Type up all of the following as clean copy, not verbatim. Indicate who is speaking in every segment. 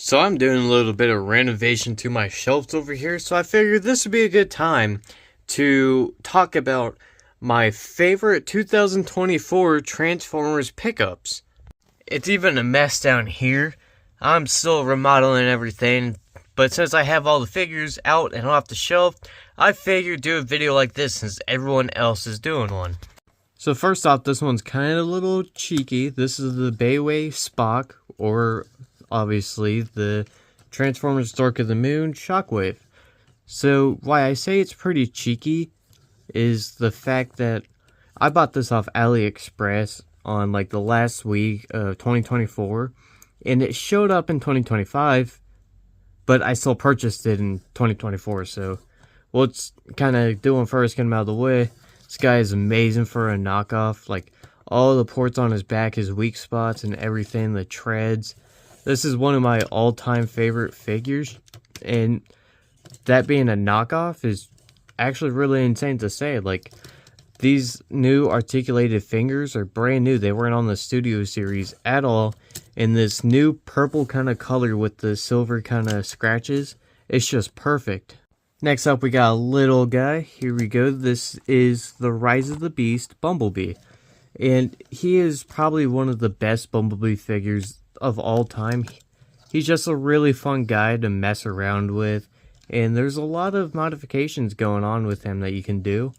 Speaker 1: So I'm doing a little bit of renovation to my shelves over here, so I figured this would be a good time to talk about my favorite 2024 Transformers pickups. It's even a mess down here. I'm still remodeling everything, but since I have all the figures out and off the shelf, I figured do a video like this since everyone else is doing one. So first off, this one's kind of a little cheeky. This is the Baiwei Spock, or obviously the Transformers Dark of the Moon Shockwave. So why I say it's pretty cheeky is the fact that I bought this off AliExpress on like the last week of 2024, and it showed up in 2025, but I still purchased it in 2024. So what's kind of doing first, get him out of the way. This guy is amazing for a knockoff. Like all the ports on his back, his weak spots and everything, the treads. This is one of my all-time favorite figures, and that being a knockoff is actually really insane to say. Like, these new articulated fingers are brand new. They weren't on the Studio Series at all. In this new purple kind of color with the silver kind of scratches, it's just perfect. Next up, we got a little guy. Here we go. This is the Rise of the Beast, Bumblebee. And he is probably one of the best Bumblebee figures of all time. He's just a really fun guy to mess around with, and there's a lot of modifications going on with him that you can do.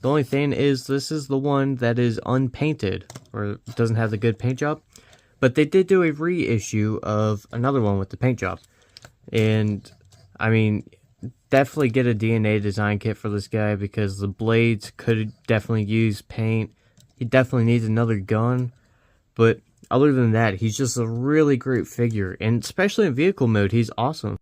Speaker 1: The only thing is, this is the one that is unpainted, or doesn't have the good paint job, but they did do a reissue of another one with the paint job. And I mean, definitely get a DNA design kit for this guy, because the blades could definitely use paint. He definitely needs another gun, but other than that, he's just a really great figure, and especially in vehicle mode, he's awesome.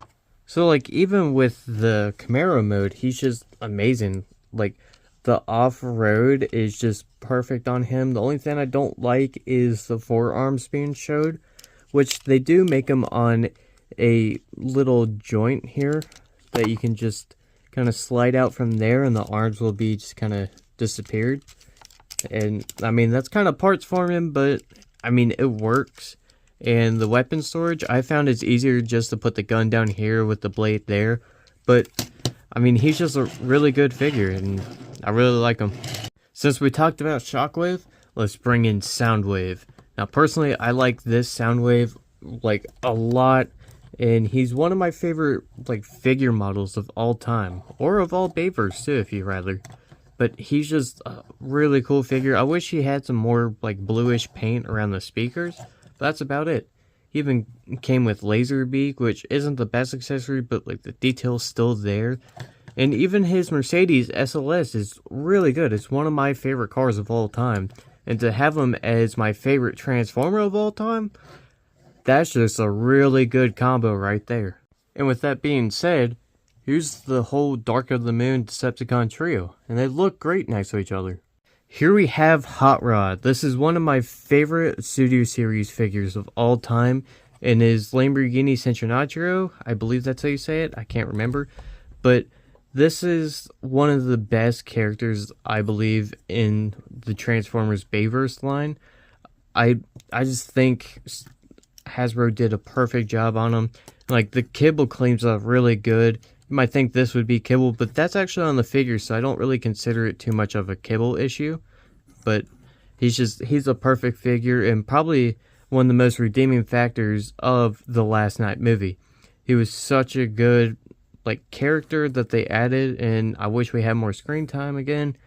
Speaker 1: So, like, even with the Camaro mode, he's just amazing. Like, the off-road is just perfect on him. The only thing I don't like is the forearms being showed, which they do make them on a little joint here that you can just kind of slide out from there, and the arms will be just kind of disappeared. And, I mean, that's kind of parts for him, but I mean, it works. And the weapon storage, I found it's easier just to put the gun down here with the blade there. But, I mean, he's just a really good figure, and I really like him. Since we talked about Shockwave, let's bring in Soundwave. Now, personally, I like this Soundwave, like, a lot. And he's one of my favorite, like, figure models of all time. Or of all Bavers, too, if you'd rather. But he's just a really cool figure. I wish he had some more like bluish paint around the speakers. But that's about it. He even came with laserbeak, which isn't the best accessory, but like the detail's still there. And even his Mercedes SLS is really good. It's one of my favorite cars of all time. And to have him as my favorite Transformer of all time, that's just a really good combo right there. And with that being said, here's the whole Dark of the Moon Decepticon trio, and they look great next to each other. Here we have Hot Rod. This is one of my favorite Studio Series figures of all time, and his Lamborghini Centenario, I believe that's how you say it, I can't remember, but this is one of the best characters, I believe, in the Transformers Bayverse line. I just think Hasbro did a perfect job on him. Like, the kibble cleans up really good. You might think this would be kibble, but that's actually on the figure, so I don't really consider it too much of a kibble issue. But he's a perfect figure, and probably one of the most redeeming factors of the Last Night movie. He was such a good, like, character that they added, and I wish we had more screen time again.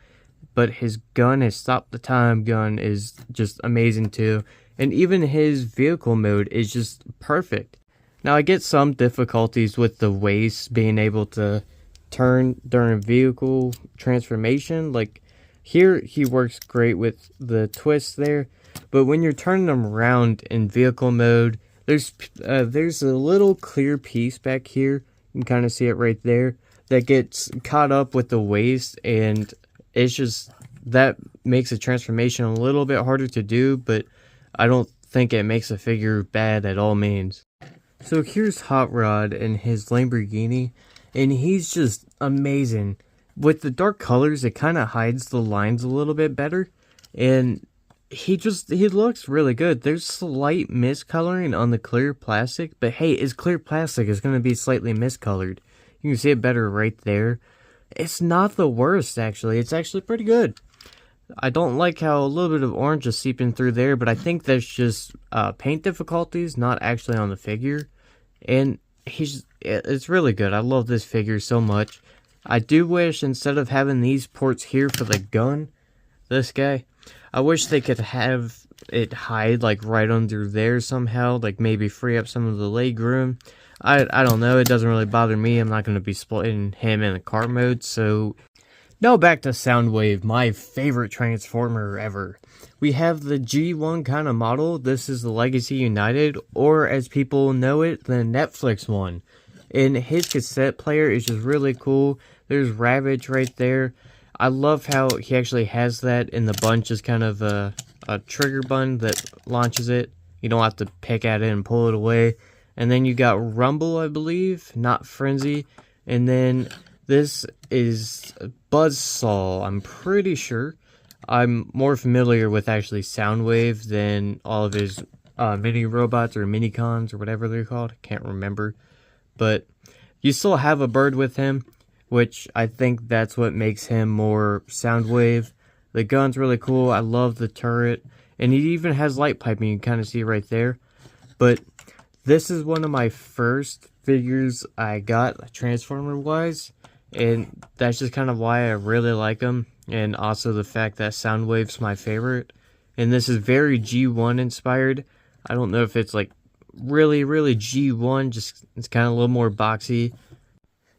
Speaker 1: But his gun, his Stop the Time gun, is just amazing too. And even his vehicle mode is just perfect. Now, I get some difficulties with the waist being able to turn during vehicle transformation. Like, here he works great with the twist there. But when you're turning them around in vehicle mode, there's a little clear piece back here. You can kind of see it right there. That gets caught up with the waist. And it's just, that makes the transformation a little bit harder to do. But I don't think it makes the figure bad at all means. So here's Hot Rod and his Lamborghini, and he's just amazing. With the dark colors, it kind of hides the lines a little bit better, and he looks really good. There's slight miscoloring on the clear plastic, but hey, it's clear plastic. It's going to be slightly miscolored. You can see it better right there. It's not the worst, actually. It's actually pretty good. I don't like how a little bit of orange is seeping through there, but I think that's just paint difficulties, not actually on the figure. And it's really good. I love this figure so much. I do wish, instead of having these ports here for the gun, this guy, I wish they could have it hide like right under there somehow, like maybe free up some of the leg room. I don't know, it doesn't really bother me. I'm not going to be splitting him in the car mode, so... Now back to Soundwave, my favorite Transformer ever. We have the G1 kind of model. This is the Legacy United, or as people know it, the Netflix one. And his cassette player is just really cool. There's Ravage right there. I love how he actually has that, and the bunch is kind of a trigger button that launches it. You don't have to pick at it and pull it away. And then you got Rumble, I believe, not Frenzy. And then this is Buzzsaw, I'm pretty sure. I'm more familiar with actually Soundwave than all of his mini robots or minicons or whatever they're called. I can't remember. But you still have a bird with him, which I think that's what makes him more Soundwave. The gun's really cool. I love the turret. And he even has light piping, you can kind of see right there. But this is one of my first figures I got Transformer-wise. And that's just kind of why I really like him. And also the fact that Soundwave's my favorite. And this is very G1 inspired. I don't know if it's like really G1. Just it's kind of a little more boxy.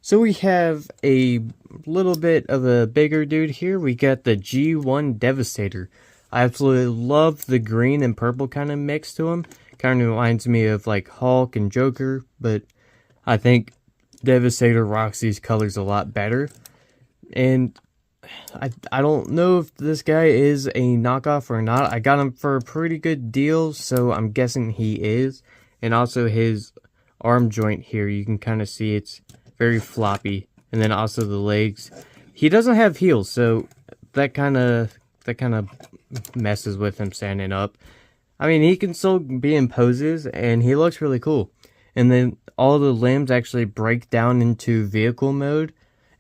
Speaker 1: So we have a little bit of a bigger dude here. We got the G1 Devastator. I absolutely love the green and purple kind of mix to him. Kind of reminds me of like Hulk and Joker. But I think Devastator rocks these colors a lot better. And I don't know if this guy is a knockoff or not. I got him for a pretty good deal, so I'm guessing he is. And also his arm joint here, you can kind of see it's very floppy. And then also the legs. He doesn't have heels, so that kind of messes with him standing up. I mean, he can still be in poses, and he looks really cool. And then all the limbs actually break down into vehicle mode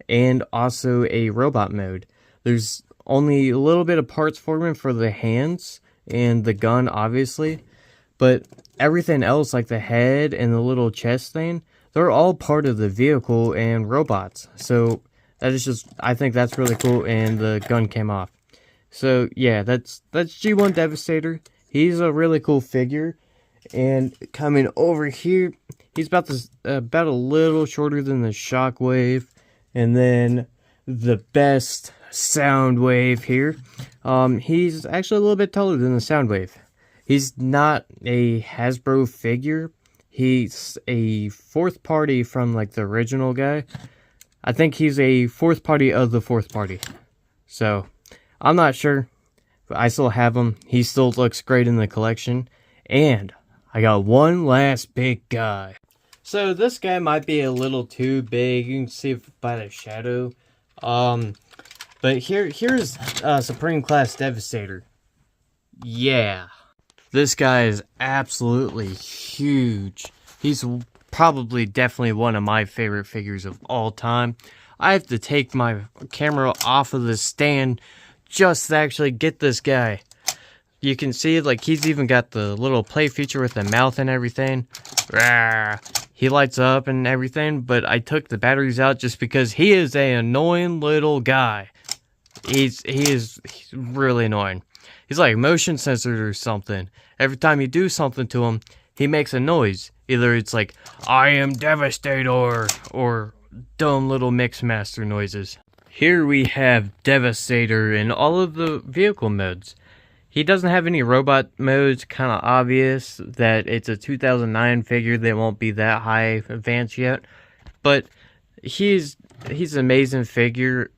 Speaker 1: and also a robot mode. There's only a little bit of parts forming for the hands and the gun, obviously. But everything else, like the head and the little chest thing, they're all part of the vehicle and robots. So that is just, I think that's really cool, and the gun came off. So yeah, that's G1 Devastator. He's a really cool figure. And coming over here, he's about a little shorter than the Shockwave. And then the best Soundwave here. He's actually a little bit taller than the Soundwave. He's not a Hasbro figure. He's a fourth party from like the original guy. I think he's a fourth party of the fourth party. So, I'm not sure. But I still have him. He still looks great in the collection. And I got one last big guy. So this guy might be a little too big. You can see it by the shadow. But here's Supreme Class Devastator. Yeah. This guy is absolutely huge. He's probably definitely one of my favorite figures of all time. I have to take my camera off of the stand just to actually get this guy. You can see, like, he's even got the little play feature with the mouth and everything. He lights up and everything, but I took the batteries out just because he is an annoying little guy. He's really annoying. He's like motion censored or something. Every time you do something to him, he makes a noise. Either it's like, I am Devastator, or dumb little mix master noises. Here we have Devastator in all of the vehicle modes. He doesn't have any robot modes, kind of obvious that it's a 2009 figure that won't be that high advanced yet. But he's an amazing figure.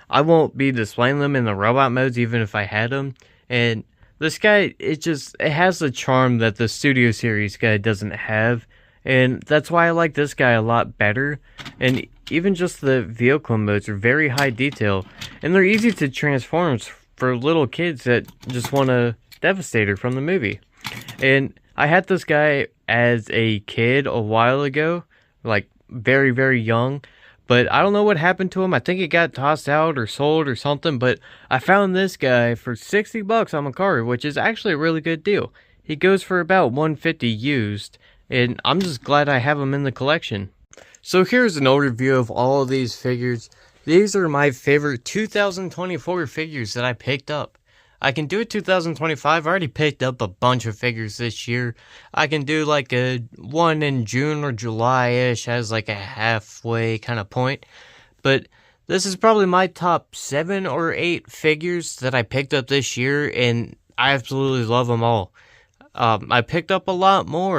Speaker 1: I won't be displaying them in the robot modes even if I had them. And this guy, it has the charm that the Studio Series guy doesn't have. And that's why I like this guy a lot better. And even just the vehicle modes are very high detail. And they're easy to transform for little kids that just want to Devastator from the movie. And I had this guy as a kid a while ago, like very, very young. But I don't know what happened to him. I think it got tossed out or sold or something. But I found this guy for $60 on Mercari, which is actually a really good deal. He goes for about $150 used. And I'm just glad I have him in the collection. So here's an overview of all of these figures. These are my favorite 2024 figures that I picked up. I can do a 2025. I already picked up a bunch of figures this year. I can do like a one in June or July-ish as like a halfway kind of point. But this is probably my top 7 or 8 figures that I picked up this year, and I absolutely love them all. I picked up a lot more